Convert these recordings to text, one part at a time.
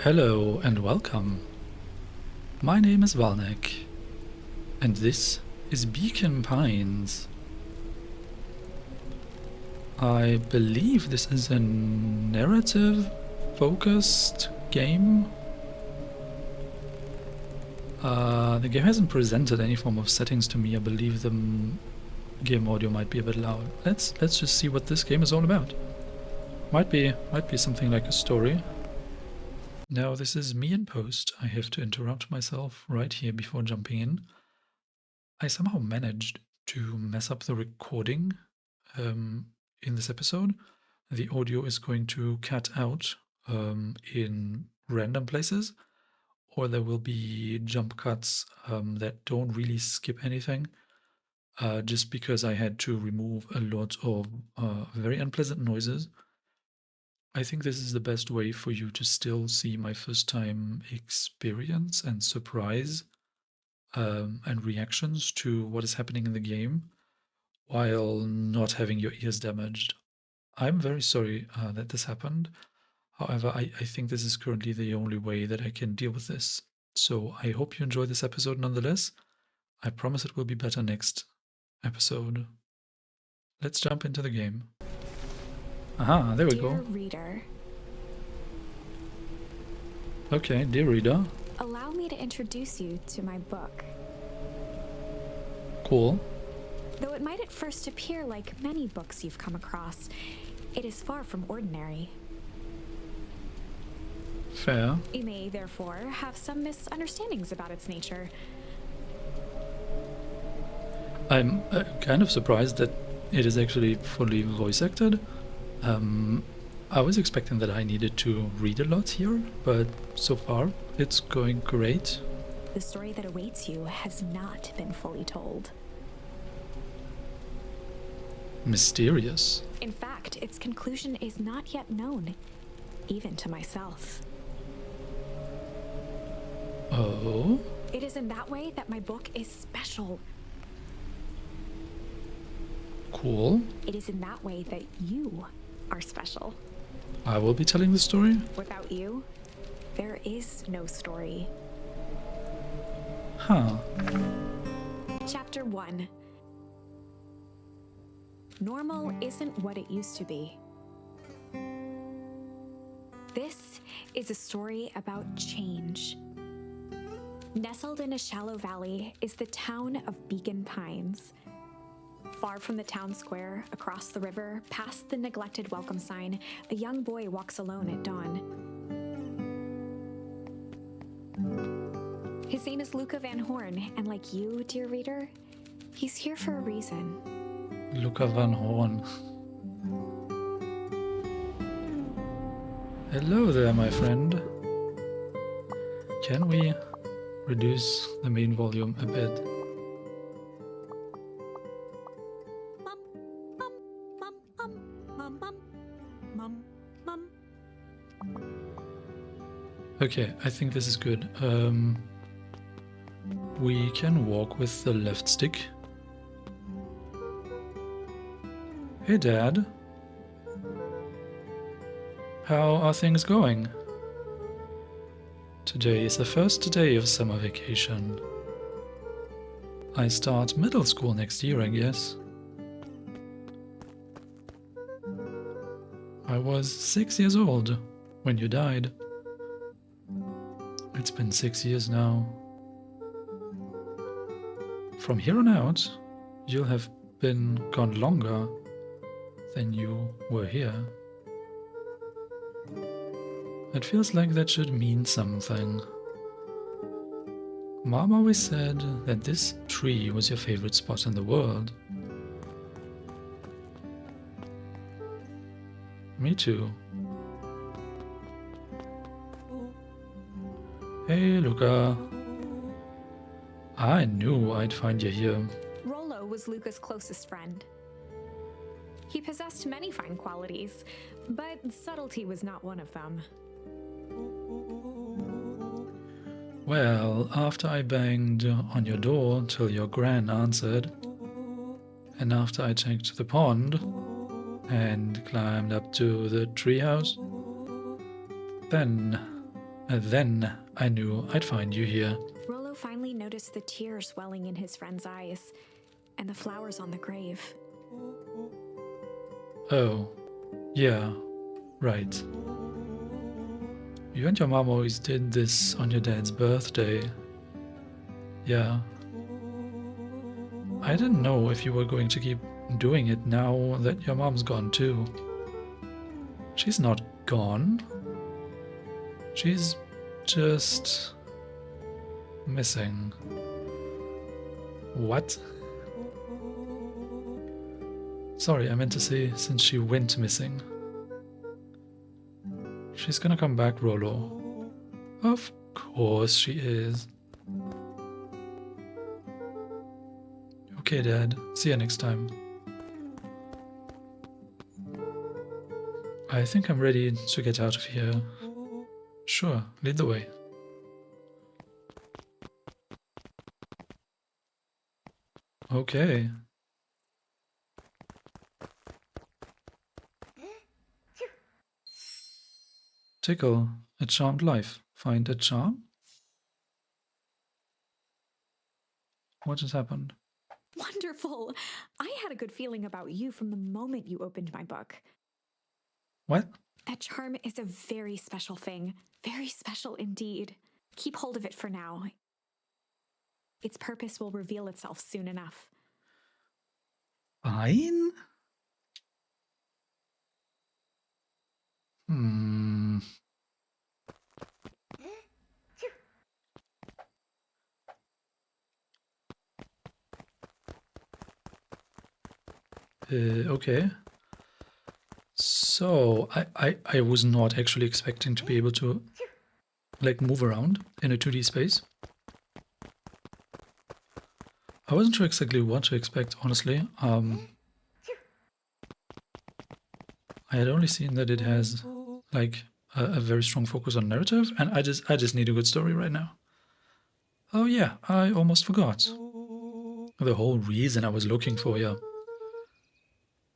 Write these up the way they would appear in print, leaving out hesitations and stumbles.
Hello and welcome. My name is Valnek, and this is Beacon Pines. I believe this is a narrative-focused game. The game hasn't presented any form of settings to me. I believe the game audio might be a bit loud. Let's just see what this game is all about. Might be something like a story. Now this is me in post. I have to interrupt myself right here before jumping in. I somehow managed to mess up the recording in this episode. The audio is going to cut out in random places, or there will be jump cuts that don't really skip anything, just because I had to remove a lot of very unpleasant noises. I think this is the best way for you to still see my first time experience and surprise and reactions to what is happening in the game while not having your ears damaged. I'm very sorry that this happened. However, I think this is currently the only way that I can deal with this. So I hope you enjoy this episode nonetheless. I promise it will be better next episode. Let's jump into the game. Aha, there we go. Dear reader. Okay, dear reader. Allow me to introduce you to my book. Cool. Though it might at first appear like many books you've come across, it is far from ordinary. Fair. You may, therefore, have some misunderstandings about its nature. I'm kind of surprised that it is actually fully voice acted. I was expecting that I needed to read a lot here, but so far it's going great. The story that awaits you has not been fully told. Mysterious. In fact, its conclusion is not yet known, even to myself. Oh? It is in that way that my book is special. Cool. It is in that way that you are special. I will be telling the story? Without you, there is no story. Huh. Chapter 1. Normal isn't what it used to be. This is a story about change. Nestled in a shallow valley is the town of Beacon Pines. Far from the town square, across the river, past the neglected welcome sign, a young boy walks alone at dawn. His name is Luca Van Horn, and like you, dear reader, he's here for a reason. Luca Van Horn. Hello there, my friend. Can we reduce the main volume a bit? Okay, I think this is good. We can walk with the left stick. Hey, Dad. How are things going? Today is the first day of summer vacation. I start middle school next year, I guess. I was 6 years old when you died. It's been 6 years now. From here on out, you'll have been gone longer than you were here. It feels like that should mean something. Mom always said that this tree was your favorite spot in the world. Me too. Hey, Luca. I knew I'd find you here. Rollo was Luca's closest friend. He possessed many fine qualities, but subtlety was not one of them. Well, after I banged on your door till your gran answered, and after I checked the pond and climbed up to the treehouse, then And then I knew I'd find you here. Rollo finally noticed the tears welling in his friend's eyes and the flowers on the grave. Oh, yeah, right. You and your mom always did this on your dad's birthday. Yeah. I didn't know if you were going to keep doing it now that your mom's gone too. She's not gone. She's just missing. What? Sorry, I meant to say since she went missing. She's gonna come back, Rollo. Of course she is. Okay, Dad. See you next time. I think I'm ready to get out of here. Sure, lead the way. Okay. Tickle, a charmed life. Find a charm? What just happened? Wonderful! I had a good feeling about you from the moment you opened my book. What? That charm is a very special thing. Very special indeed. Keep hold of it for now. Its purpose will reveal itself soon enough. Fine? Hmm. Okay. So, I was not actually expecting to be able to, like, move around in a 2D space. I wasn't sure exactly what to expect, honestly. I had only seen that it has, like, a very strong focus on narrative, and I just need a good story right now. Oh yeah, I almost forgot. The whole reason I was looking for you.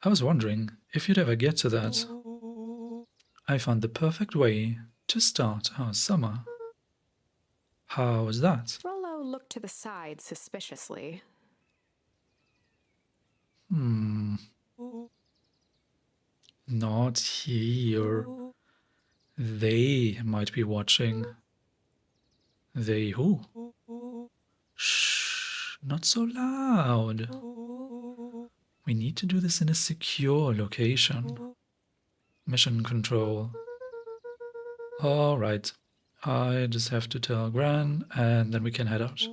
I was wondering if you'd ever get to that. I found the perfect way to start our summer. How was that? Rollo looked to the side suspiciously. Not here. They might be watching. They who? Shh, not so loud. We need to do this in a secure location. Mission control. Alright. I just have to tell Gran and then we can head out.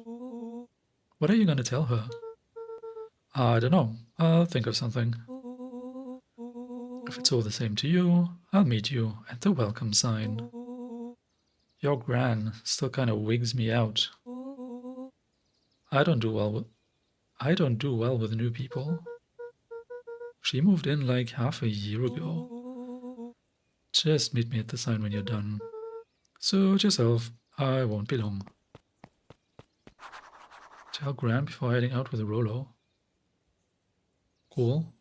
What are you gonna tell her? I don't know. I'll think of something. If it's all the same to you, I'll meet you at the welcome sign. Your Gran still kind of wigs me out. I don't do well with new people. She moved in like half a year ago. Just meet me at the sign when you're done. Suit yourself, I won't be long. Tell Gran before heading out with a Rollo. Cool.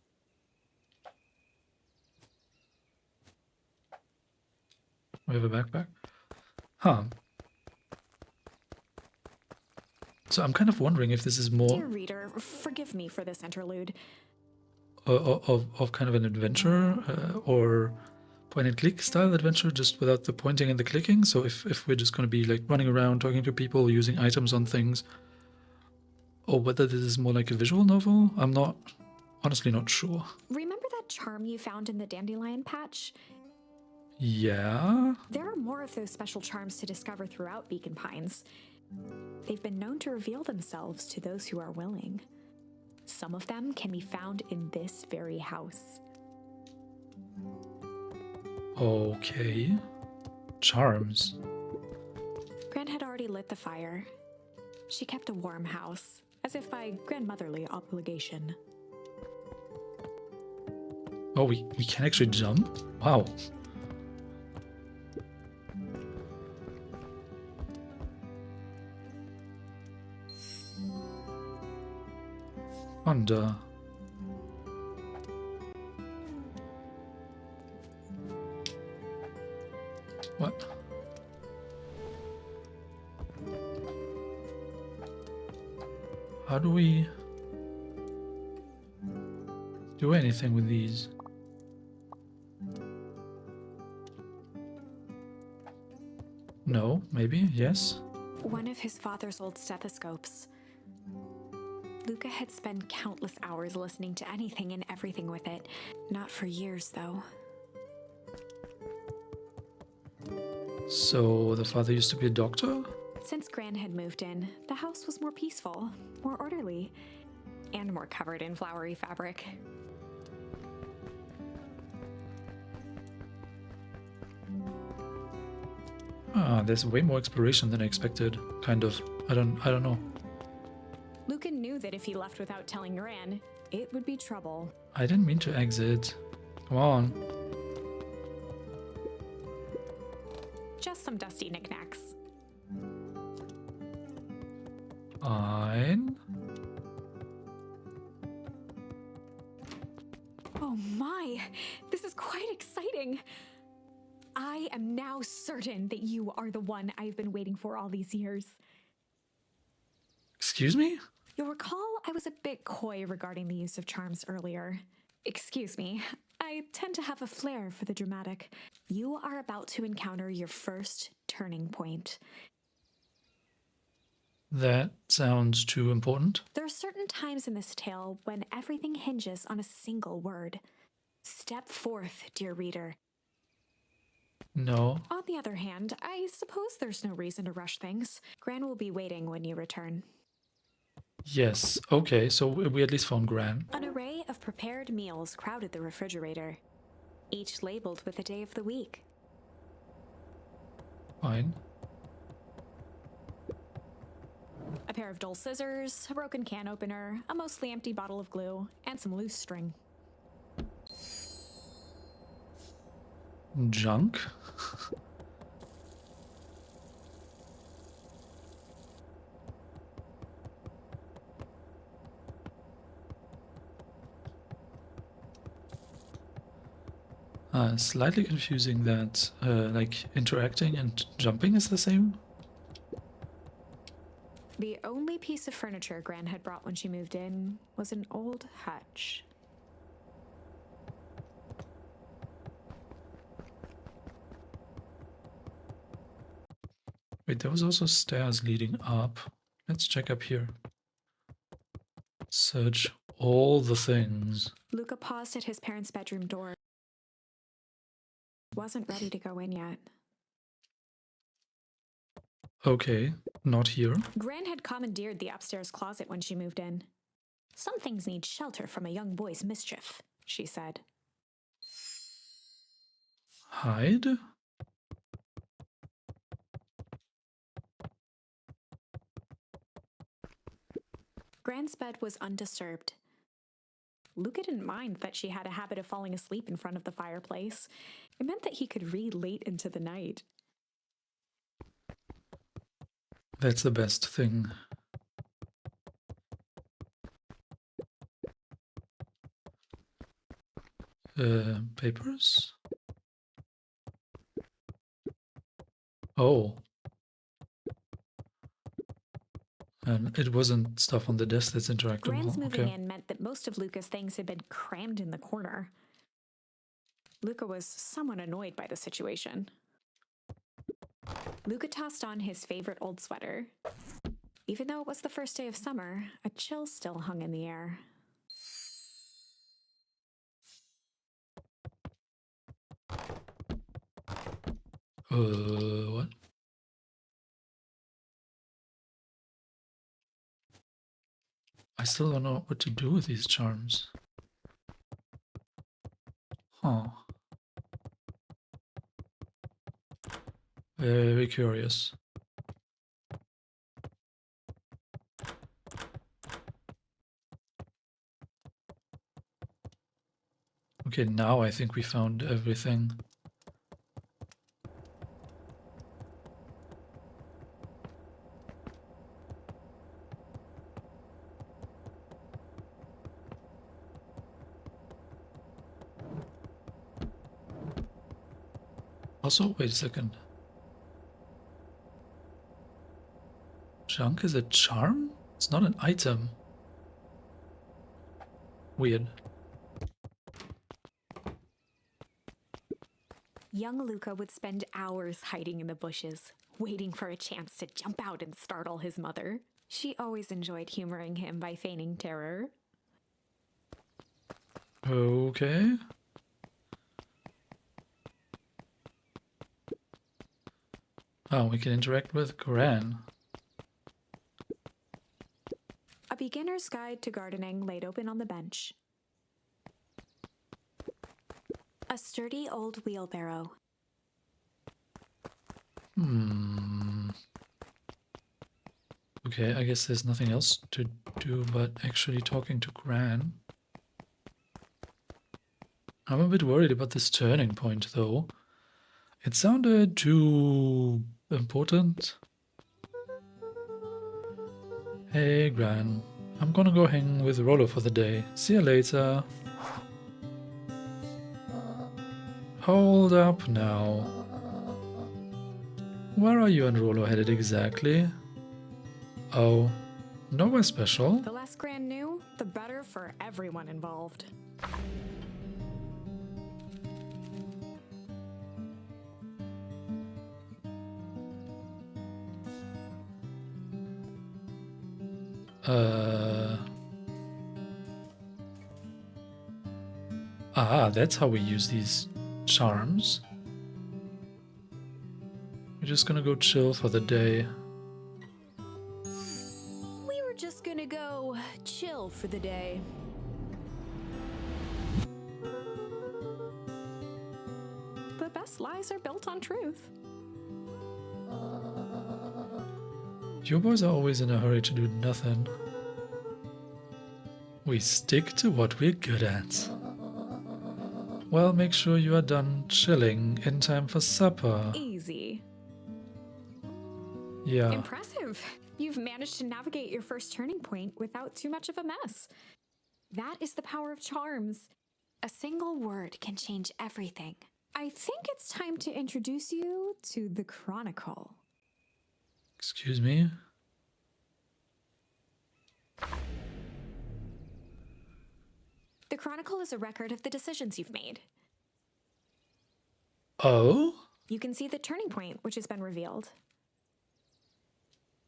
We have a backpack. Huh. So I'm kind of wondering if this is more Dear reader, forgive me for this interlude. of kind of an adventure or point and click style adventure, just without the pointing and the clicking. So if we're just going to be like running around talking to people, using items on things, or whether this is more like a visual novel, I'm honestly not sure. Remember that charm you found in the dandelion patch? Yeah? There are more of those special charms to discover throughout Beacon Pines. They've been known to reveal themselves to those who are willing. Some of them can be found in this very house. Okay. Charms. Gran had already lit the fire. She kept a warm house, as if by grandmotherly obligation. Oh, we can actually jump? Wow. Wonder. What? how do we do anything with these? No, maybe, yes. One of his father's old stethoscopes. Luca had spent countless hours listening to anything and everything with it. Not for years, though. So the father used to be a doctor? Since Gran had moved in, the house was more peaceful, more orderly, and more covered in flowery fabric. Ah, there's way more exploration than I expected. Kind of. I don't know. Luca knew that if he left without telling Gran, it would be trouble. I didn't mean to exit. Come on. Just some dusty knickknacks. Fine. Oh my, this is quite exciting. I am now certain that you are the one I've been waiting for all these years. Excuse me? You'll recall I was a bit coy regarding the use of charms earlier. Excuse me, I tend to have a flair for the dramatic. You are about to encounter your first turning point. That sounds too important. There are certain times in this tale when everything hinges on a single word. Step forth, dear reader. No. On the other hand, I suppose there's no reason to rush things. Gran will be waiting when you return. Yes. Okay, so we at least found Gran. An array of prepared meals crowded the refrigerator, each labeled with the day of the week. Fine. A pair of dull scissors, a broken can opener, a mostly empty bottle of glue, and some loose string. Junk? Slightly confusing that like interacting and jumping is the same. The only piece of furniture Gran had brought when she moved in was an old hutch. Wait, there was also stairs leading up. Let's check up here. Search all the things. Luca paused at his parents' bedroom door. Wasn't ready to go in yet. Okay, not here. Gran had commandeered the upstairs closet when she moved in. Some things need shelter from a young boy's mischief, she said. Hide? Gran's bed was undisturbed. Luca didn't mind that she had a habit of falling asleep in front of the fireplace. It meant that he could read late into the night. That's the best thing. Papers? Oh. And it wasn't stuff on the desk that's interactable. Gran's moving Okay. in meant that most of Luca's things had been crammed in the corner. Luca was somewhat annoyed by the situation. Luca tossed on his favorite old sweater. Even though it was the first day of summer, a chill still hung in the air. What? I still don't know what to do with these charms. Huh. Very curious. Okay, now I think we found everything. Also, wait a second. Junk is a charm? It's not an item. Weird. Young Luca would spend hours hiding in the bushes, waiting for a chance to jump out and startle his mother. She always enjoyed humoring him by feigning terror. Okay. Oh, we can interact with Gran. A beginner's guide to gardening laid open on the bench. A sturdy old wheelbarrow. Okay, I guess there's nothing else to do but actually talking to Gran. I'm a bit worried about this turning point, though. It sounded too important. Hey, Gran. I'm gonna go hang with Rollo for the day. See you later. Hold up now. Where are you and Rollo headed exactly? Oh, nowhere special. The less Gran knew, the better for everyone involved. That's how we use these charms. We're just gonna go chill for the day. We were just gonna go chill for the day. The best lies are built on truth. You boys are always in a hurry to do nothing. We stick to what we're good at. Well, make sure you are done chilling in time for supper. Easy. Yeah. Impressive. You've managed to navigate your first turning point without too much of a mess. That is the power of charms. A single word can change everything. I think it's time to introduce you to the Chronicle. Excuse me? The Chronicle is a record of the decisions you've made. Oh? You can see the turning point, which has been revealed.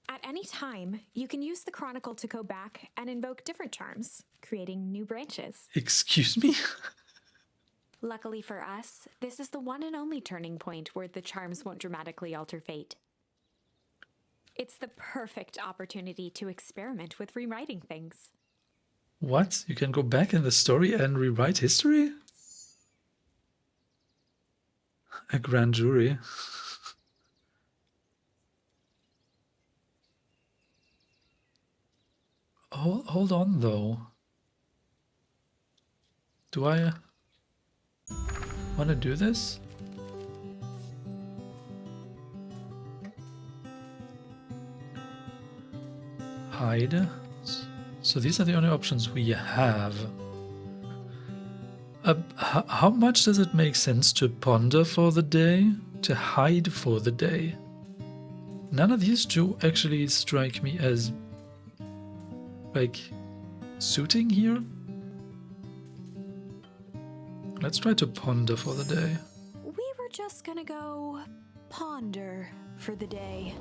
At any time, you can use the Chronicle to go back and invoke different charms, creating new branches. Excuse me? Luckily for us, this is the one and only turning point where the charms won't dramatically alter fate. It's the perfect opportunity to experiment with rewriting things. What? You can go back in the story and rewrite history? A Gran Jury. Hold on, though. Do I want to do this? Hide. So these are the only options we have. How much does it make sense to ponder for the day? To hide for the day? None of these two actually strike me as, like, suiting here. Let's try to ponder for the day. We were just gonna go ponder for the day.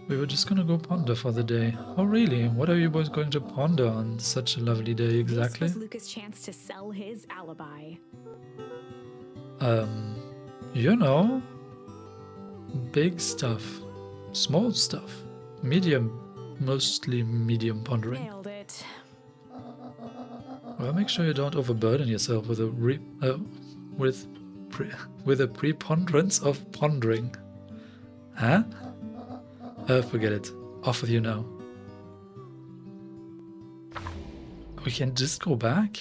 We were just gonna go ponder for the day. Oh really? What are you boys going to ponder on such a lovely day exactly? This was Luca's chance to sell his alibi. You know, big stuff, small stuff, medium, mostly medium pondering. Nailed it. Well, make sure you don't overburden yourself with a with a preponderance of pondering. Huh? Forget it. Off with you now. We can just go back?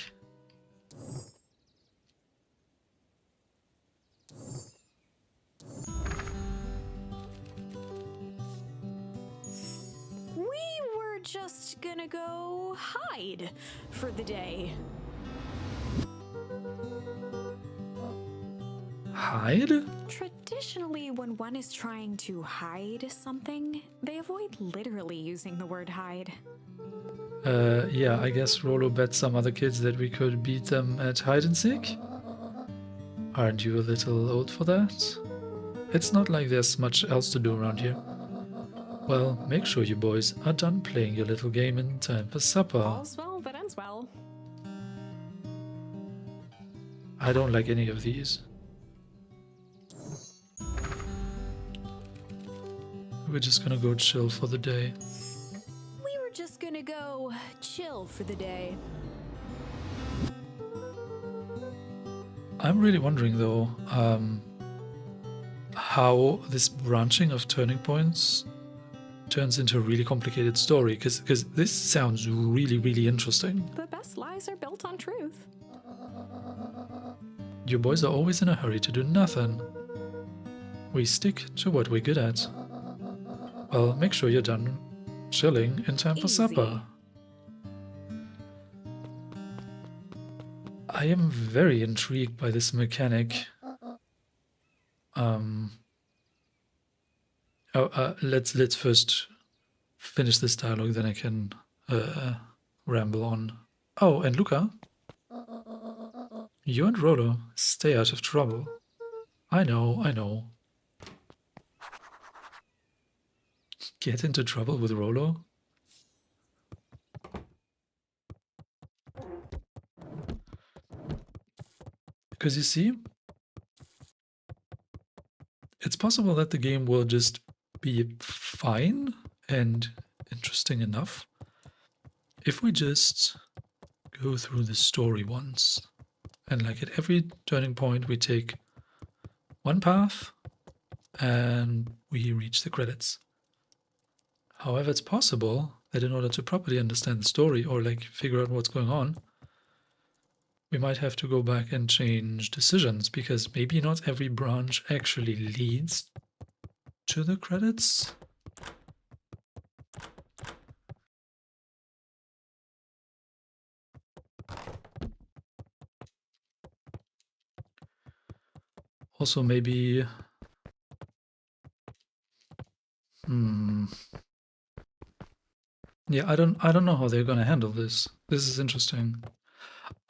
We were just gonna go hide for the day. Hide? Tradition Additionally, when one is trying to hide something, they avoid literally using the word hide. Yeah, I guess Rolo bet some other kids that we could beat them at hide and seek. Aren't you a little old for that? It's not like there's much else to do around here. Well, make sure you boys are done playing your little game in time for supper. All's well that ends well. I don't like any of these. We're just gonna go chill for the day. We were just gonna go chill for the day. I'm really wondering though, how this branching of turning points turns into a really complicated story, because this sounds really, really interesting. The best lies are built on truth. You boys are always in a hurry to do nothing. We stick to what we're good at. Well, make sure you're done chilling in time for Easy. supper. I am very intrigued by this mechanic. Let's first finish this dialogue, then I can ramble on. Oh, and Luca, you and Rolo stay out of trouble. I know. Get into trouble with Rolo? Because you see, it's possible that the game will just be fine and interesting enough if we just go through the story once. And like at every turning point, we take one path and we reach the credits. However, it's possible that in order to properly understand the story or like figure out what's going on, we might have to go back and change decisions, because maybe not every branch actually leads to the credits. Also, maybe... Yeah, I don't know how they're gonna handle this. This is interesting.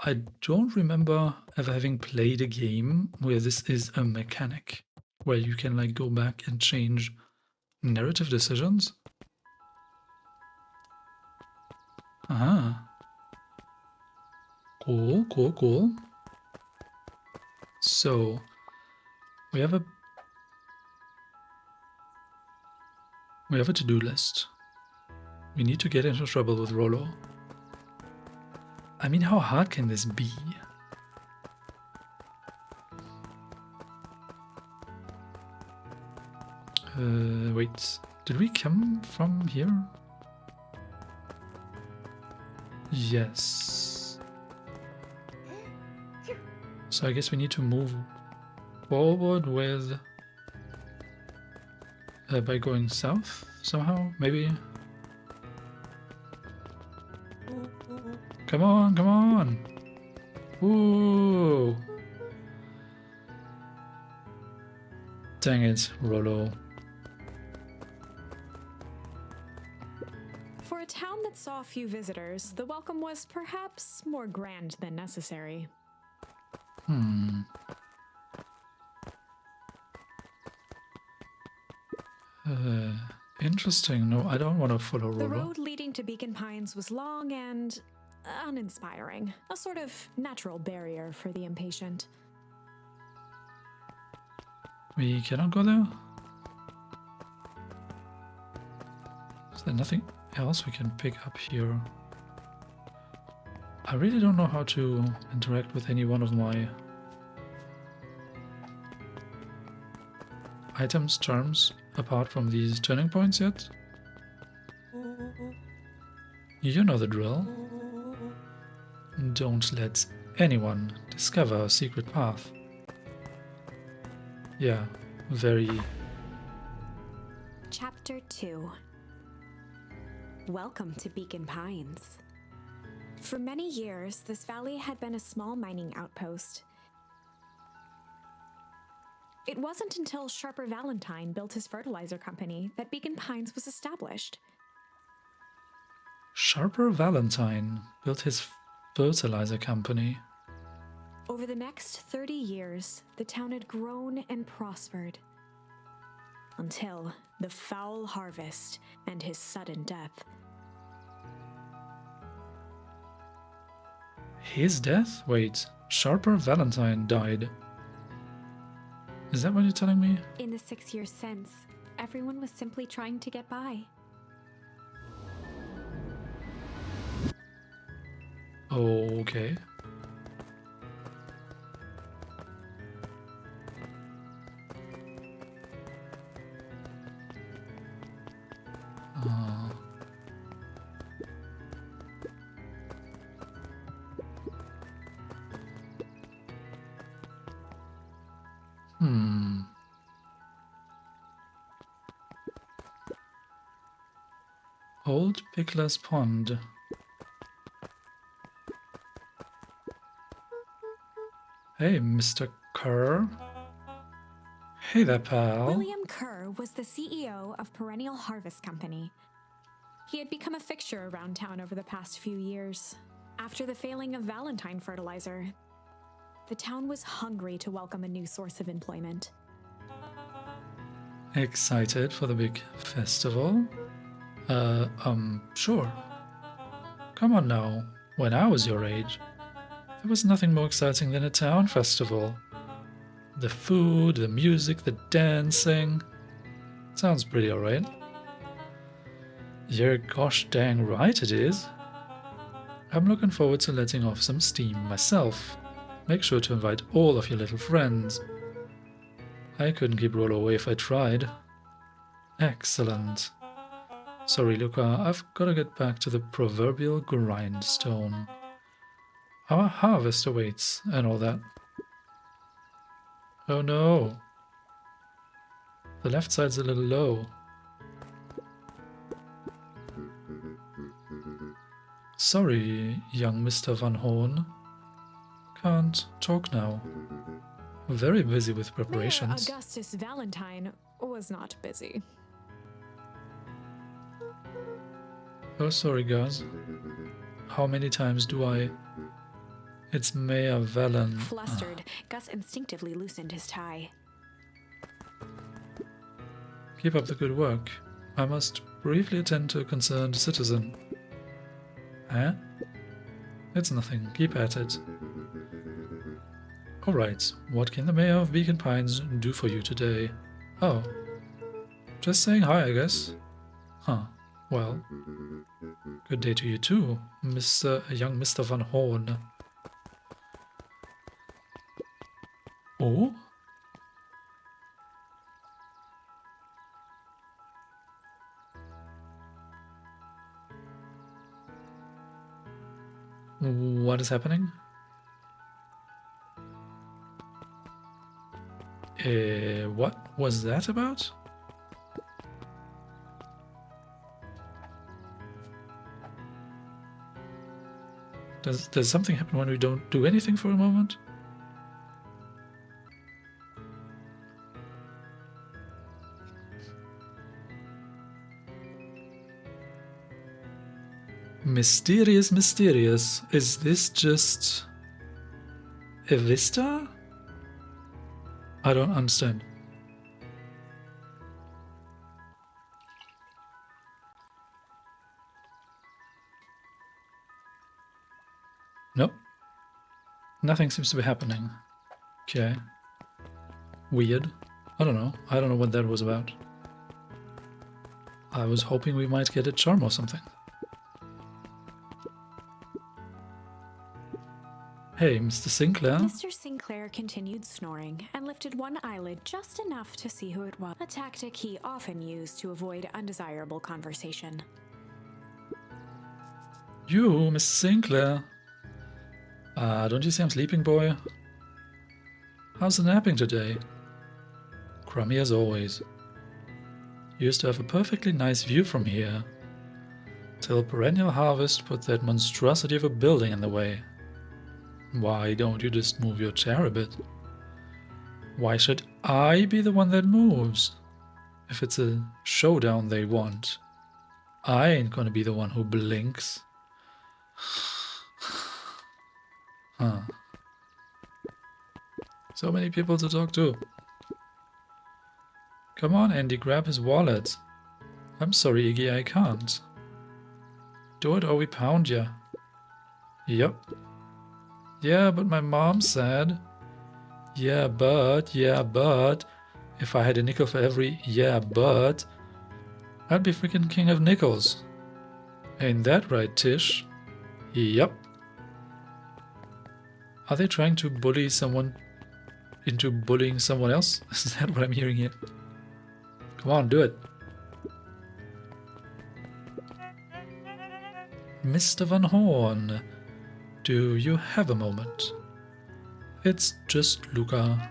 I don't remember ever having played a game where this is a mechanic, where you can like go back and change narrative decisions. Aha. Cool. So, we have a to-do list. We need to get into trouble with Rolo. I mean, how hard can this be? Wait, did we come from here? Yes. So I guess we need to move forward with... by going south somehow, maybe? Come on! Woo! Dang it, Rolo. For a town that saw a few visitors, the welcome was perhaps more grand than necessary. Interesting. No, I don't want to follow Rolo. The road leading to Beacon Pines was long and uninspiring, a sort of natural barrier for the impatient. We cannot go there? Is there nothing else we can pick up here? I really don't know how to interact with any one of my items, charms, apart from these turning points yet. You know the drill. Don't let anyone discover a secret path. Yeah, very... Chapter 2. Welcome to Beacon Pines. For many years, this valley had been a small mining outpost. It wasn't until Sharper Valentine built his fertilizer company that Beacon Pines was established. Sharper Valentine built his fertilizer company. Over the next 30 years, the town had grown and prospered. Until the foul harvest and his sudden death. His death? Wait, Sharper Valentine died. Is that what you're telling me? In the 6 years since, everyone was simply trying to get by. Okay. Old Pickler's Pond. Hey, Mr. Kerr. Hey there, pal. William Kerr was the CEO of Perennial Harvest Company. He had become a fixture around town over the past few years. After the failing of Valentine fertilizer, the town was hungry to welcome a new source of employment. Excited for the big festival? Sure. Come on now. When I was your age, there was nothing more exciting than a town festival. The food, the music, the dancing. Sounds pretty alright. You're gosh dang right it is. I'm looking forward to letting off some steam myself. Make sure to invite all of your little friends. I couldn't keep Rollo away if I tried. Excellent. Sorry, Luca, I've got to get back to the proverbial grindstone. Our harvest awaits and all that. Oh no. The left side's a little low. Sorry, young Mr. Van Horn. Can't talk now. Very busy with preparations. Mayor Augustus Valentine was not busy. Oh, sorry, guys. How many times do I... It's Mayor Valen. Flustered, Gus instinctively loosened his tie. Keep up the good work. I must briefly attend to a concerned citizen. Eh? It's nothing. Keep at it. Alright, what can the Mayor of Beacon Pines do for you today? Oh. Just saying hi, I guess. Huh. Well. Good day to you too, young Mr. Van Horn. Oh? What is happening? What was that about? Does something happen when we don't do anything for a moment? Mysterious, mysterious. Is this just a vista? I don't understand. Nope. Nothing seems to be happening. Okay. Weird. I don't know. I don't know what that was about. I was hoping we might get a charm or something. Hey, Mr. Sinclair. Mr. Sinclair continued snoring and lifted one eyelid just enough to see who it was, a tactic he often used to avoid undesirable conversation. You, Mr. Sinclair. Don't you see I'm sleeping, boy? How's the napping today? Crummy as always. Used to have a perfectly nice view from here. Till Perennial Harvest put that monstrosity of a building in the way. Why don't you just move your chair a bit? Why should I be the one that moves? If it's a showdown they want, I ain't gonna be the one who blinks. Huh. So many people to talk to. Come on, Andy, grab his wallet. I'm sorry, Iggy, I can't. Do it or we pound ya. Yep. Yeah, but my mom said. Yeah, but. If I had a nickel for every yeah, but, I'd be freaking king of nickels. Ain't that right, Tish? Yep. Are they trying to bully someone into bullying someone else? Is that what I'm hearing here? Come on, do it. Mr. Van Horn, do you have a moment? It's just Luca.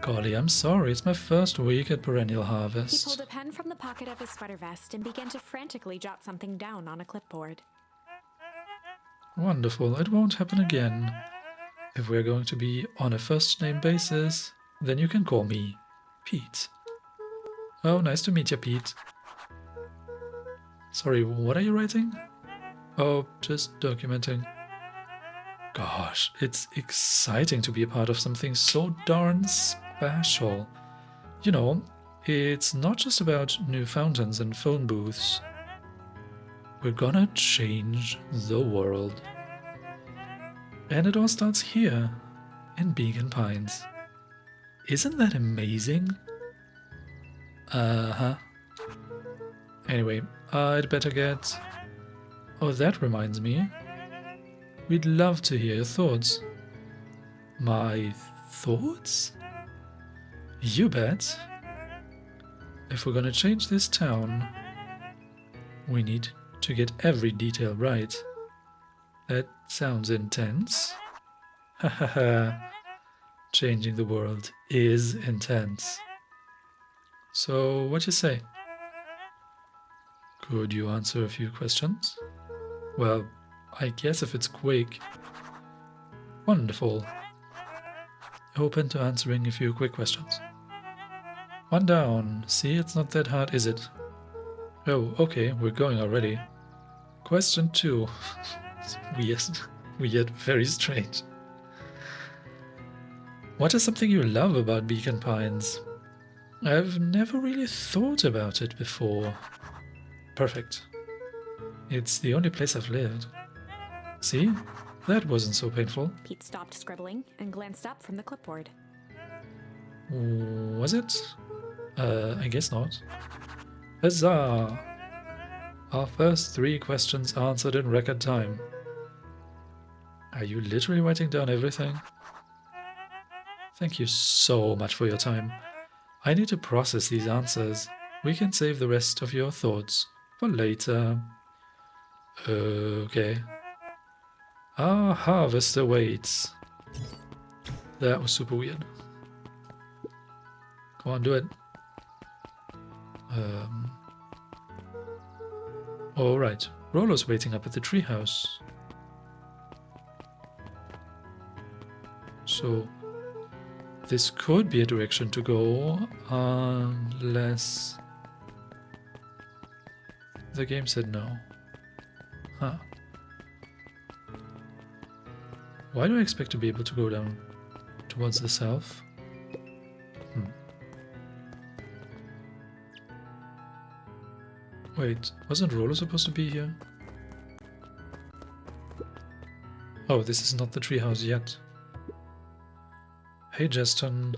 Golly, I'm sorry, it's my first week at Perennial He Harvest. pulled a pen from the pocket of his sweater vest and began to frantically jot something down on a clipboard. Wonderful, it won't happen again. If we're going to be on a first-name basis, then you can call me Pete. Oh, nice to meet you, Pete. Sorry, what are you writing? Oh, just documenting. Gosh, it's exciting to be a part of something so darn special. You know, it's not just about new fountains and phone booths. We're gonna change the world. And it all starts here, in Beacon Pines. Isn't that amazing? Uh-huh. Anyway, I'd better get... Oh, that reminds me. We'd love to hear your thoughts. My thoughts? You bet. If we're gonna change this town, we need to get every detail right. That sounds intense. Hahaha. Changing the world is intense. So, what you say? Could you answer a few questions? Well, I guess if it's quick. Wonderful. Open to answering a few quick questions. One down. See, it's not that hard, is it? Oh, okay, we're going already. Question 2. Weird, very strange. What is something you love about Beacon Pines? I've never really thought about it before. Perfect. It's the only place I've lived. See? That wasn't so painful. Pete stopped scribbling and glanced up from the clipboard. Was it? I guess not. Huzzah! Our first 3 questions answered in record time. Are you literally writing down everything? Thank you so much for your time. I need to process these answers. We can save the rest of your thoughts for later. Okay. Our harvest awaits. That was super weird. Come on, do it. Alright. Rollo's waiting up at the treehouse. So, this could be a direction to go, unless the game said no. Huh. Why do I expect to be able to go down towards the south? Wait, wasn't Rollo supposed to be here? Oh, this is not the treehouse yet. Hey Jetson.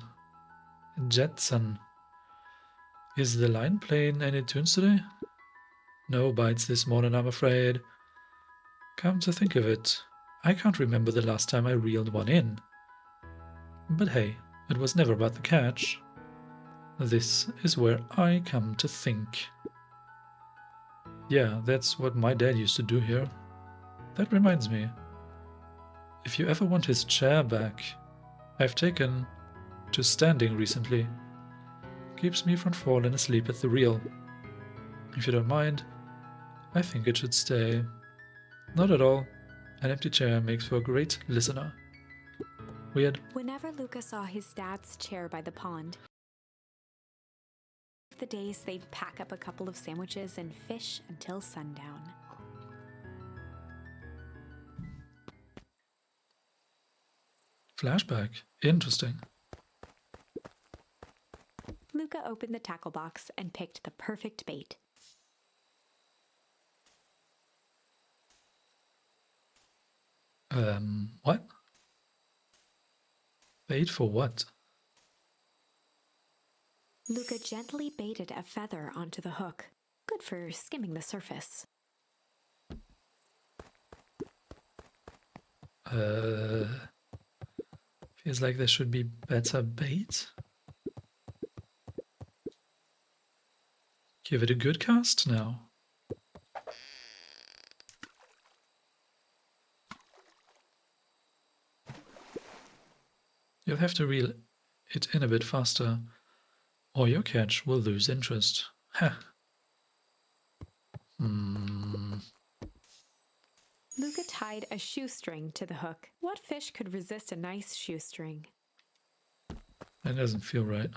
Is the line playing any tunes today? No bites this morning, I'm afraid. Come to think of it, I can't remember the last time I reeled one in. But hey, it was never about the catch. This is where I come to think. Yeah, that's what my dad used to do here. That reminds me. If you ever want his chair back, I've taken to standing recently. Keeps me from falling asleep at the reel. If you don't mind, I think it should stay. Not at all. An empty chair makes for a great listener. Weird. Whenever Luca saw his dad's chair by the pond, the days they'd pack up a couple of sandwiches and fish until sundown. Flashback. Interesting. Luca opened the tackle box and picked the perfect bait. What? Bait for what? Luca gently baited a feather onto the hook, good for skimming the surface. Feels like there should be better bait. Give it a good cast now. You'll have to reel it in a bit faster, or your catch will lose interest. Heh. Luca tied a shoestring to the hook. What fish could resist a nice shoestring? That doesn't feel right.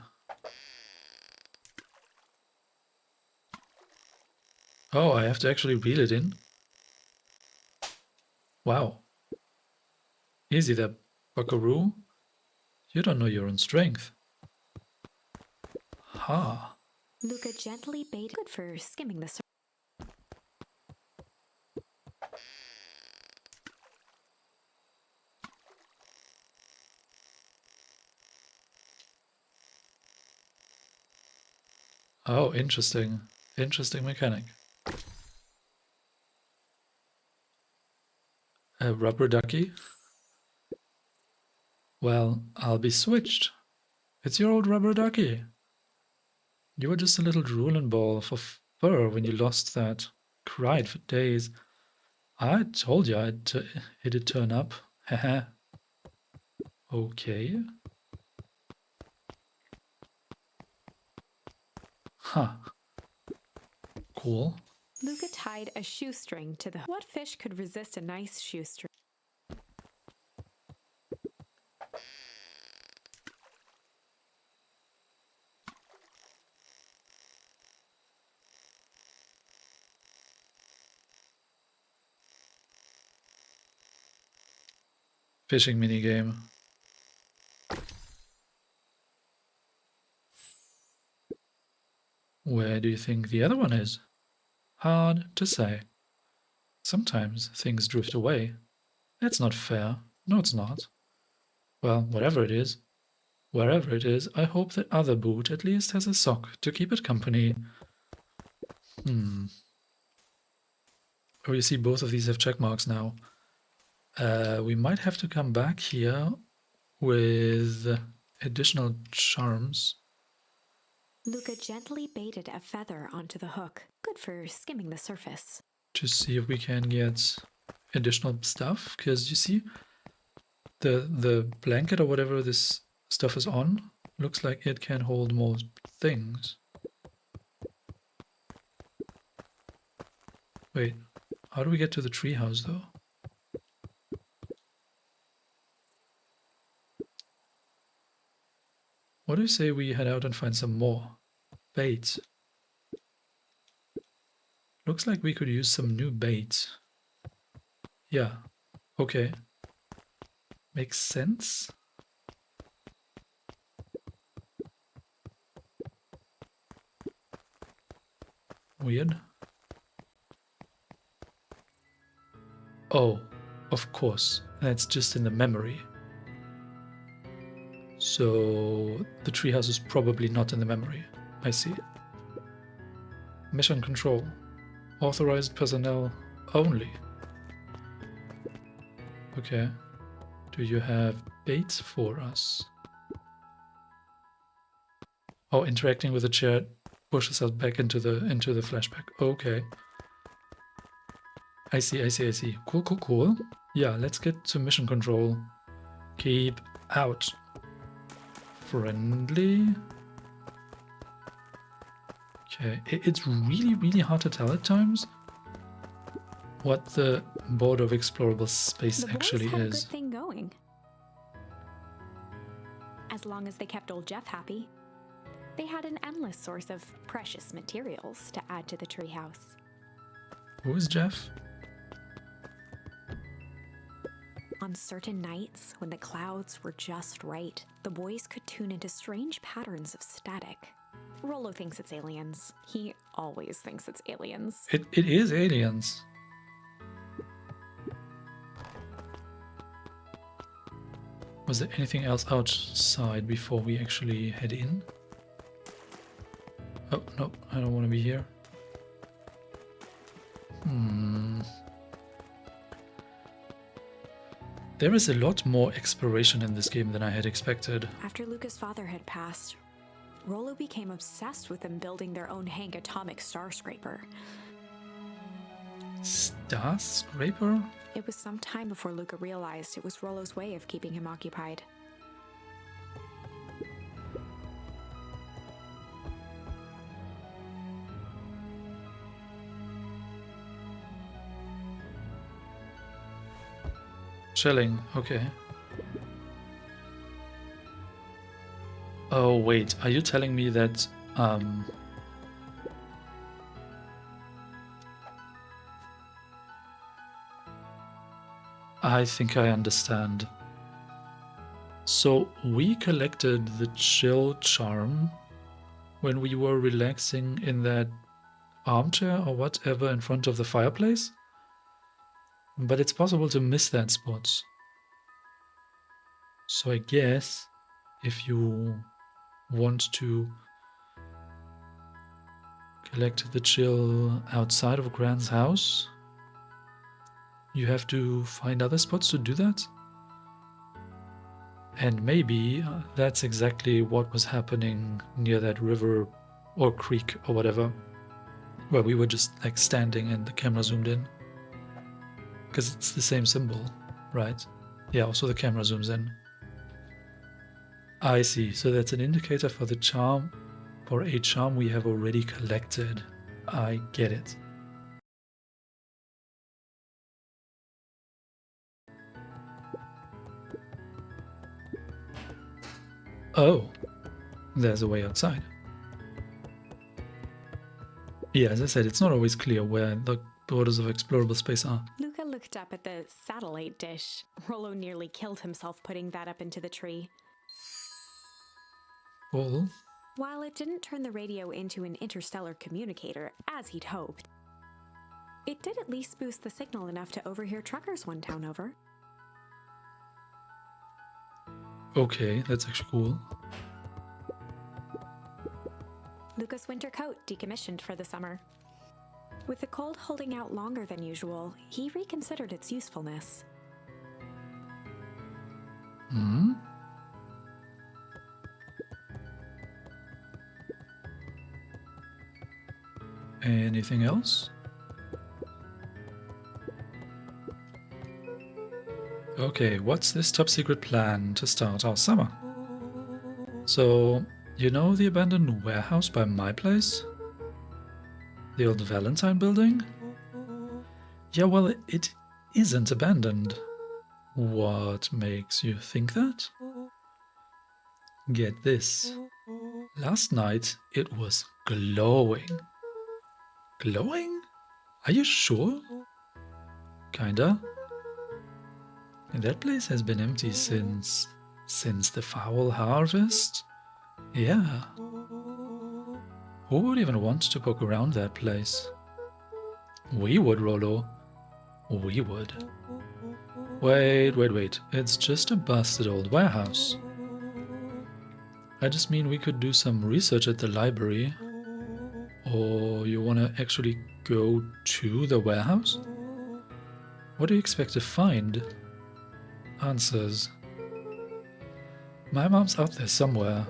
Oh, I have to actually reel it in? Wow. Easy there, buckaroo. You don't know your own strength. Ha. Luca gently baited, good for skimming the surface. Oh, interesting. Interesting mechanic. A rubber ducky? Well, I'll be switched. It's your old rubber ducky. You were just a little drooling ball for fur when you lost that. Cried for days. I told you it'd turn up. Haha. Okay. Huh. Cool. Luca tied a shoestring to the hook. What fish could resist a nice shoestring? Fishing minigame. Where do you think the other one is? Hard to say. Sometimes things drift away. That's not fair. No, it's not. Well, whatever it is, wherever it is, I hope that other boot at least has a sock to keep it company. Oh, you see, both of these have check marks now. We might have to come back here with additional charms. Luca gently baited a feather onto the hook, good for skimming the surface. To see if we can get additional stuff, because you see, the blanket or whatever this stuff is on looks like it can hold more things. Wait, how do we get to the treehouse though? What do you say we head out and find some more bait? Looks like we could use some new bait. Yeah, okay. Makes sense. Weird. Oh, of course, that's just in the memory. So the treehouse is probably not in the memory. I see. Mission control. Authorized personnel only. Okay. Do you have bait for us? Oh, interacting with the chair pushes us back into the flashback. Okay. I see. Cool. Yeah, let's get to mission control. Keep out. Friendly. Okay, it's really hard to tell at times what the border of explorable space The actually boys have is. a good thing going. as long as they kept old Jeff happy. They had an endless source of precious materials to add to the treehouse. Who is Jeff? On certain nights, when the clouds were just right, the boys could tune into strange patterns of static. Rollo thinks it's aliens. He always thinks it's aliens. It is aliens. Was there anything else outside before we actually head in? Oh, no, I don't want to be here. There is a lot more exploration in this game than I had expected. After Luca's father had passed, Rollo became obsessed with them building their own Hank atomic star scraper. Star Scraper? It was some time before Luca realized it was Rollo's way of keeping him occupied. Shelling, okay. Oh wait, are you telling me that I think I understand. So we collected the chill charm when we were relaxing in that armchair or whatever in front of the fireplace? But it's possible to miss that spot. So I guess if you want to collect the chill outside of Gran's house, you have to find other spots to do that. And maybe that's exactly what was happening near that river or creek or whatever, where we were just like standing and the camera zoomed in. Because it's the same symbol, right? Yeah, also the camera zooms in. I see, so that's an indicator for the charm, for a charm we have already collected. I get it. Oh, there's a way outside. Yeah, as I said, it's not always clear where the borders of explorable space are. Luca looked up at the satellite dish. Rollo nearly killed himself putting that up into the tree. Well, While it didn't turn the radio into an interstellar communicator, as he'd hoped, it did at least boost the signal enough to overhear truckers one town over. okay, that's actually cool. Luca's winter coat decommissioned for the summer. With the cold holding out longer than usual, he reconsidered its usefulness. Hmm? Anything else? Okay, what's this top secret plan to start our summer? So, you know the abandoned warehouse by my place? The old Valentine building? Yeah, well, it isn't abandoned. What makes you think that? Get this. Last night it was glowing. Glowing? Are you sure? Kinda. And that place has been empty since the foul harvest? Yeah. Who would even want to poke around that place? We would, Rollo. We would. Wait. It's just a busted old warehouse. I just mean we could do some research at the library. Or you wanna actually go to the warehouse? What do you expect to find? Answers. My mom's out there somewhere.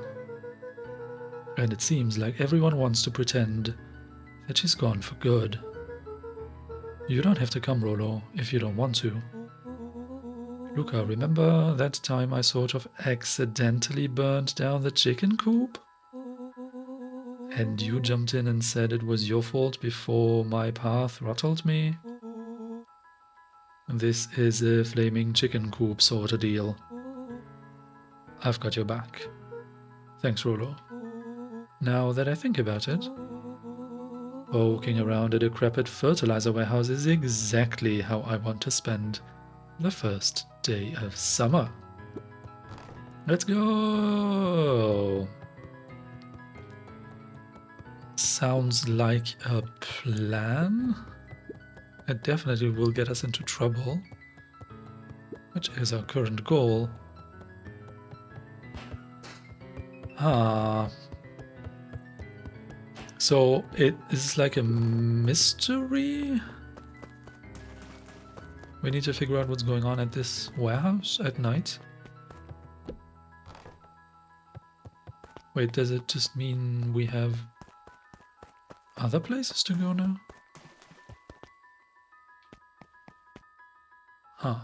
And it seems like everyone wants to pretend that she's gone for good. You don't have to come, Rollo, if you don't want to. Luca, remember that time I sort of accidentally burned down the chicken coop? And you jumped in and said it was your fault before my pa throttled me? This is a flaming chicken coop sort of deal. I've got your back. Thanks, Rolo. Now that I think about it, poking around a decrepit fertilizer warehouse is exactly how I want to spend the first day of summer. Let's go! Sounds like a plan. It definitely will get us into trouble, which is our current goal. So it is like a mystery? We need to figure out what's going on at this warehouse at night. Wait, does it just mean we have other places to go now? Huh.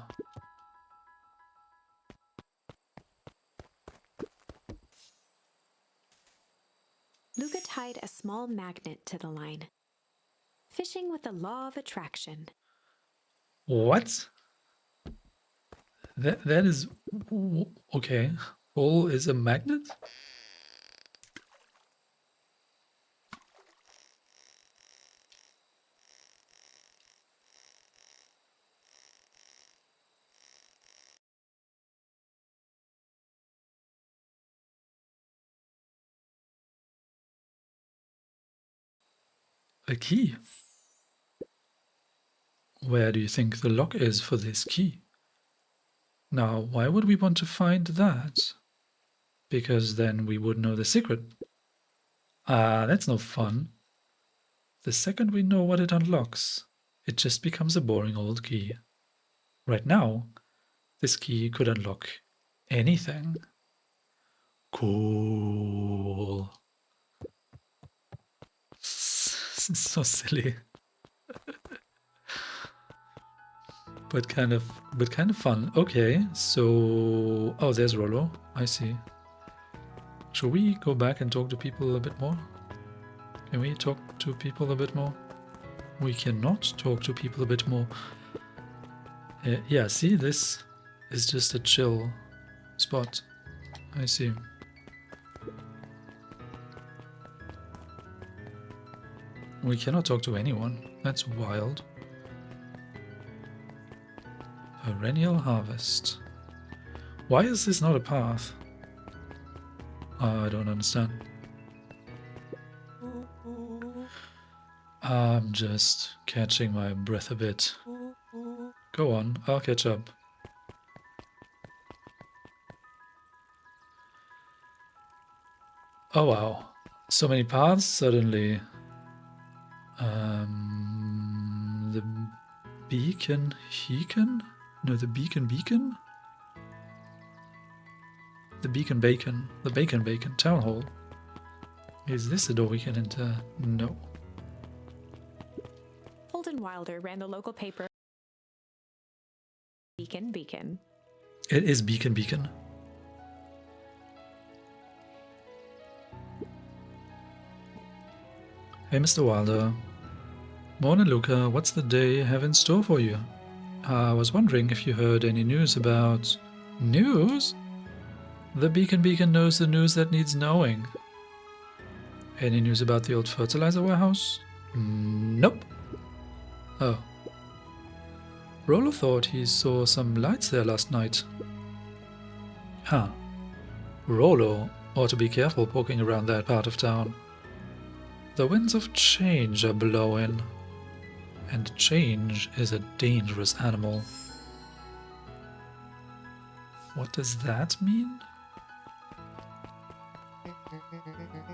Luca tied a small magnet to the line. Fishing with the law of attraction. What? That is... okay. Coal is a magnet? A key? Where do you think the lock is for this key? Now, why would we want to find that? Because then we would know the secret. Ah, that's no fun. The second we know what it unlocks, it just becomes a boring old key. Right now, this key could unlock anything. Cool. So silly. but kind of fun. Okay, so oh, there's Rollo. I see. Should we go back and talk to people a bit more? Can we talk to people a bit more? We cannot talk to people a bit more. Yeah, see, this is just a chill spot. I see. We cannot talk to anyone. That's wild. Perennial harvest. Why is this not a path? I don't understand. I'm just catching my breath a bit. Go on, I'll catch up. Oh wow, so many paths suddenly. The beacon beacon? No, the beacon beacon? The beacon bacon. The bacon bacon town hall. Is this the door we can enter? No. Holden Wilder ran the local paper Beacon Beacon. It is beacon beacon. Hey, Mr. Wilder. Morning, Luca. What's the day have in store for you? I was wondering if you heard any news about... News? The beacon beacon knows the news that needs knowing. Any news about the old fertilizer warehouse? Nope. Oh. Rollo thought he saw some lights there last night. Huh. Rollo ought to be careful poking around that part of town. The winds of change are blowing, and change is a dangerous animal. What does that mean?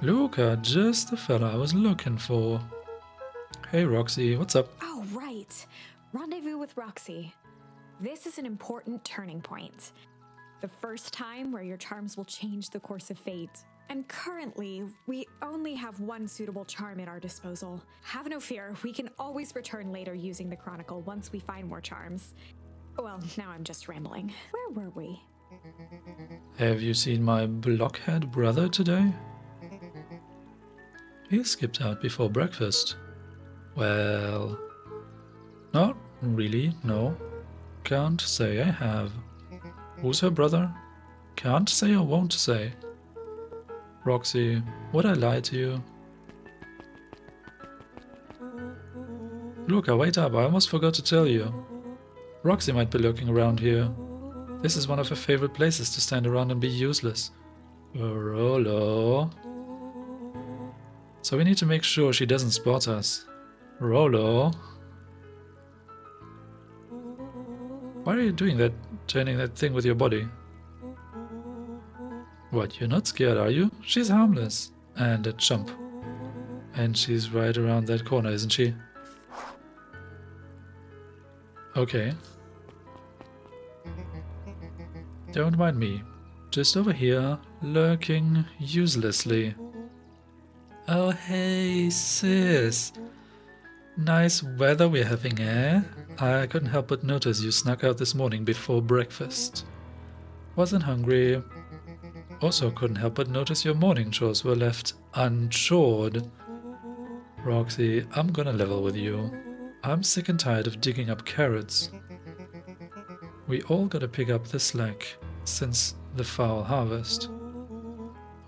Luca, just the fella I was looking for. Hey Roxy, what's up? Oh, right. Rendezvous with Roxy. This is an important turning point. The first time where your charms will change the course of fate. And currently, we only have one suitable charm at our disposal. Have no fear, we can always return later using the Chronicle once we find more charms. Well, now I'm just rambling. Where were we? Have you seen my blockhead brother today? He skipped out before breakfast. Well, not really, no. Can't say I have. Who's her brother? Can't say or won't say. Roxy, would I lie to you? Luca, wait up, I almost forgot to tell you. Roxy might be lurking around here. This is one of her favorite places to stand around and be useless. Rolo. So we need to make sure she doesn't spot us. Rolo. Why are you doing that, turning that thing with your body? What, you're not scared, are you? She's harmless. And a chump. And she's right around that corner, isn't she? Okay. Don't mind me. Just over here, lurking uselessly. Oh hey, sis. Nice weather we're having, eh? I couldn't help but notice you snuck out this morning before breakfast. Wasn't hungry. Also couldn't help but notice your morning chores were left unchored. Roxy, I'm gonna level with you. I'm sick and tired of digging up carrots. We all gotta pick up the slack since the foul harvest.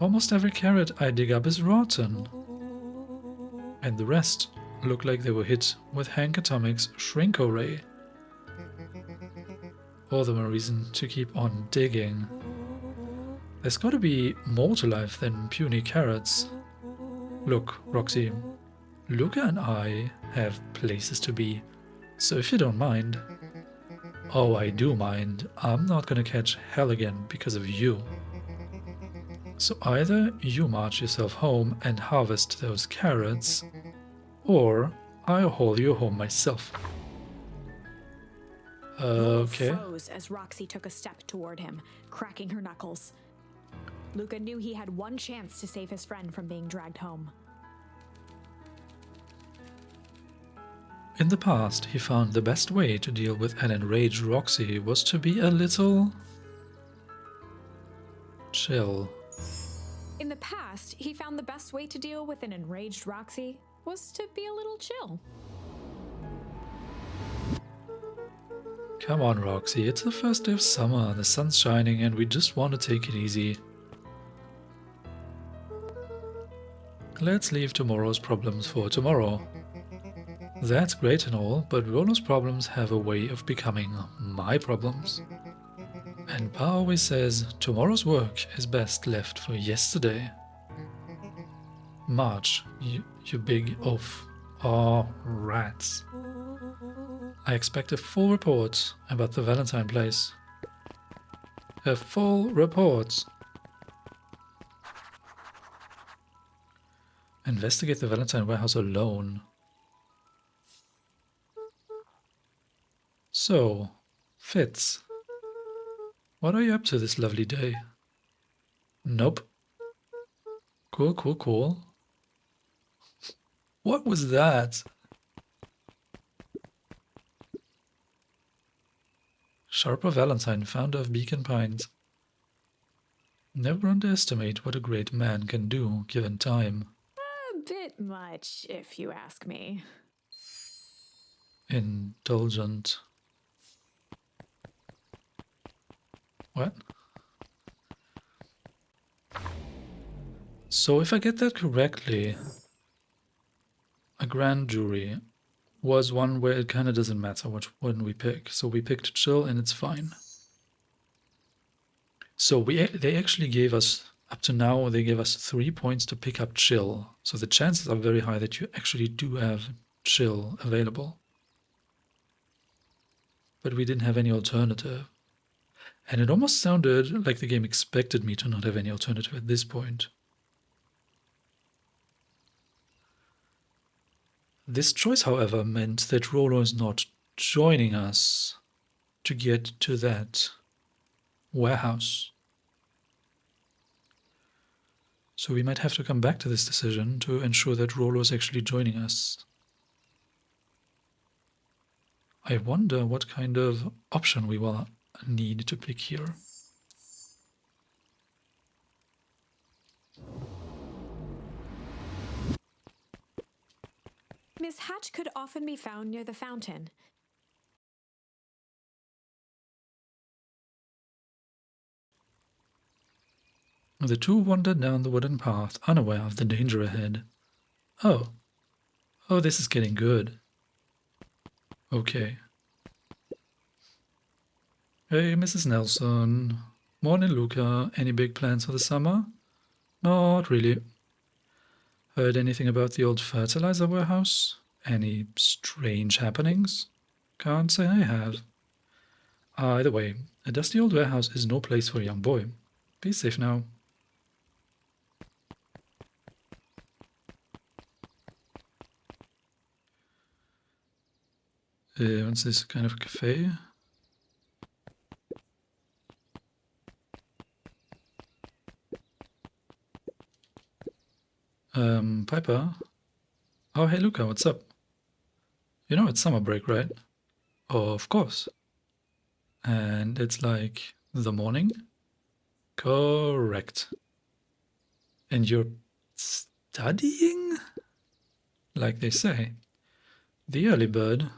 Almost every carrot I dig up is rotten. And the rest look like they were hit with Hank Atomic's Shrink-O-Ray. All the more reason to keep on digging. There's gotta be more to life than puny carrots. Look, Roxy, Luca and I have places to be, so if you don't mind... Oh, I do mind. I'm not gonna catch hell again because of you. So either you march yourself home and harvest those carrots, or I'll haul you home myself. Okay. Froze as Roxy took a step toward him, cracking her knuckles. Luca knew he had one chance to save his friend from being dragged home. In the past, he found the best way to deal with an enraged Roxy was to be a little... chill. In the past, he found the best way to deal with an enraged Roxy was to be a little chill. Come on, Roxy, it's the first day of summer, the sun's shining, and we just want to take it easy. Let's leave tomorrow's problems for tomorrow. That's great and all, but Rolo's problems have a way of becoming my problems. And Pa always says tomorrow's work is best left for yesterday. March, you big oaf. Oh, rats. I expect a full report about the Valentine place. A full report. Investigate the Valentine warehouse alone. So, Fitz, what are you up to this lovely day? Nope. Cool, cool, cool. What was that? Sharper Valentine, founder of Beacon Pines. Never underestimate what a great man can do given time. A bit much, if you ask me. Indulgent. What? So if I get that correctly, a Gran Jury was one where it kind of doesn't matter which one we pick. So we picked chill and it's fine. So they actually gave us, up to now, they gave us 3 points to pick up chill. So the chances are very high that you actually do have chill available. But we didn't have any alternative. And it almost sounded like the game expected me to not have any alternative at this point. This choice, however, meant that Rolo is not joining us to get to that warehouse. So we might have to come back to this decision to ensure that Rolo is actually joining us. I wonder what kind of option we will need to pick here. Miss Hatch could often be found near the fountain. The two wandered down the wooden path, unaware of the danger ahead. Oh. Oh, this is getting good. Okay. Hey, Mrs. Nelson. Morning, Luca. Any big plans for the summer? Not really. Heard anything about the old fertilizer warehouse? Any strange happenings? Can't say I have. Either way, a dusty old warehouse is no place for a young boy. Be safe now. What's this kind of cafe? Piper? Oh, hey, Luca, what's up? You know it's summer break, right? Of course. And it's like the morning? Correct. And you're studying? Like they say, the early bird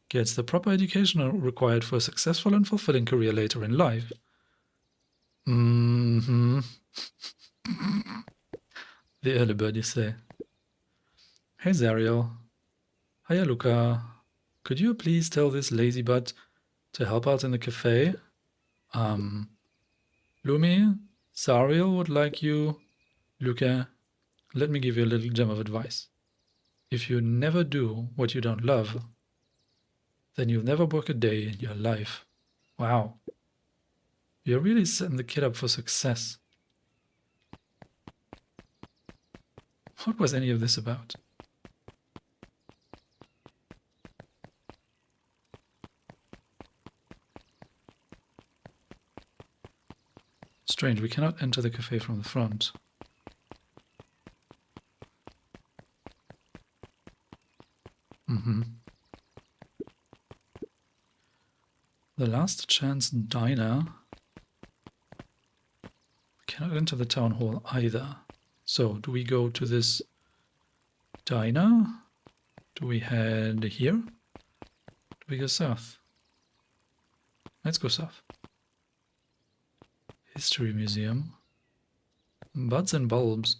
gets the proper education required for a successful and fulfilling career later in life. Mm-hmm. The early bird, you say. Hey, Zariel. Hiya, Luca. Could you please tell this lazy butt to help out in the cafe? Lumi, Zariel would like you. Luca, let me give you a little gem of advice. If you never do what you don't love, then you'll never work a day in your life. Wow. You're really setting the kid up for success. What was any of this about? Strange, we cannot enter the cafe from the front. The Last Chance Diner. Cannot enter the town hall either. So, do we go to this diner? Do we head here? Do we go south? Let's go south. History Museum. Buds and bulbs.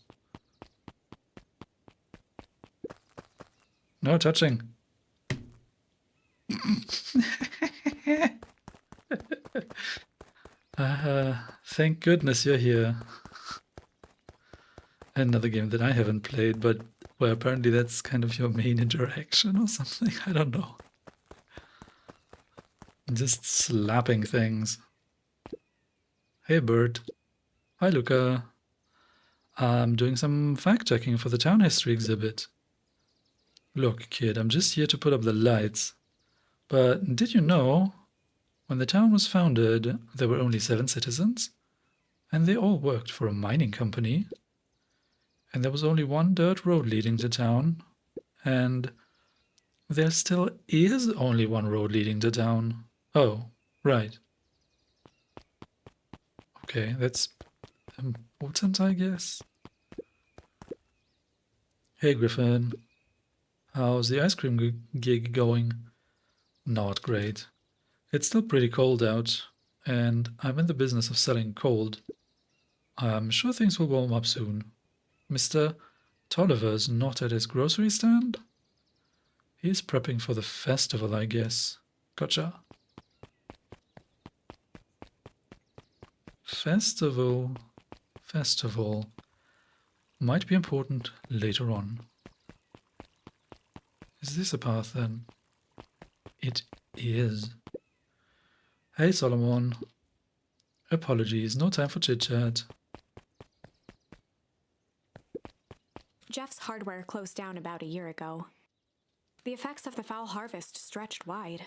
No touching. Thank goodness you're here. Another game that I haven't played, but where apparently that's kind of your main interaction or something. I don't know. Just slapping things. Hey, Bert. Hi, Luca. I'm doing some fact-checking for the town history exhibit. Look, kid, I'm just here to put up the lights. But did you know, when the town was founded, there were only 7 citizens? And they all worked for a mining company. And there was only one dirt road leading to town. And there still is only one road leading to town. Oh, right. Okay, that's important, I guess. Hey, Griffin. How's the ice cream gig going? Not great. It's still pretty cold out, and I'm in the business of selling cold. I'm sure things will warm up soon. Mr. Tolliver's not at his grocery stand? He's prepping for the festival, I guess. Gotcha. Festival. Might be important later on. Is this a path then? It is. Hey, Solomon. Apologies, no time for chit-chat. Jeff's hardware closed down about a year ago. The effects of the foul harvest stretched wide.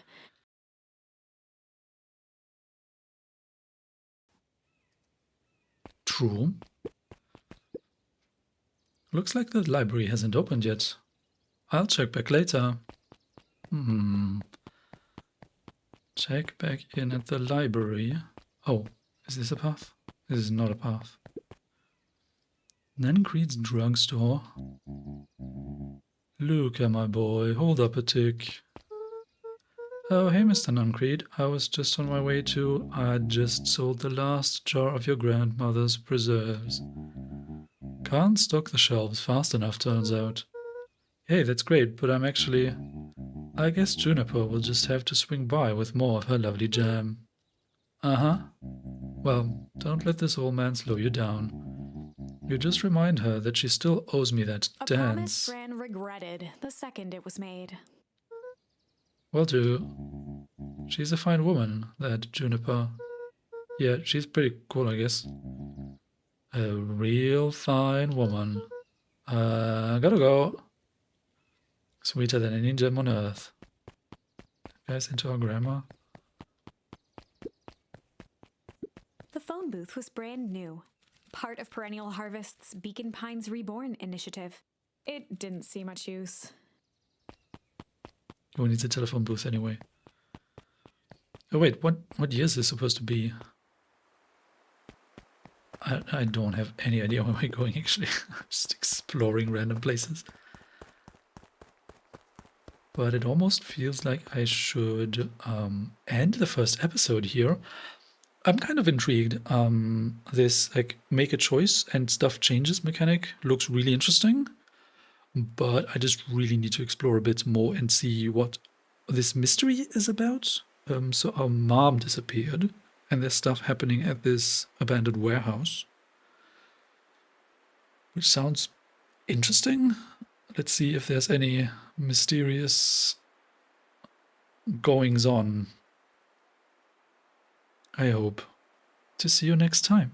True. Looks like the library hasn't opened yet. I'll check back later. Check back in at the library. Oh, is this a path? This is not a path. Nan Creed's drugstore. Luca, my boy, hold up a tick. Oh, hey, Mr. Nuncreed. I was just on my way to. I just sold the last jar of your grandmother's preserves. Can't stock the shelves fast enough, turns out. Hey, that's great, but I'm actually. I guess Juniper will just have to swing by with more of her lovely jam. Uh huh. Well, don't let this old man slow you down. You just remind her that she still owes me that A promise dance. Fran regretted the second it was made. Will do. She's a fine woman, that Juniper. Yeah, she's pretty cool, I guess. A real fine woman. Gotta go. Sweeter than any gem on earth. Guys into our grammar. The phone booth was brand new, part of Perennial Harvest's Beacon Pines Reborn initiative. It didn't see much use. Who needs a telephone booth anyway? Oh wait, what year is this supposed to be? I don't have any idea where we're going actually. I'm just exploring random places. But it almost feels like I should end the first episode here. I'm kind of intrigued. This like make a choice and stuff changes mechanic looks really interesting, but I just really need to explore a bit more and see what this mystery is about. So our mom disappeared, and there's stuff happening at this abandoned warehouse, which sounds interesting. Let's see if there's any mysterious goings on. I hope to see you next time.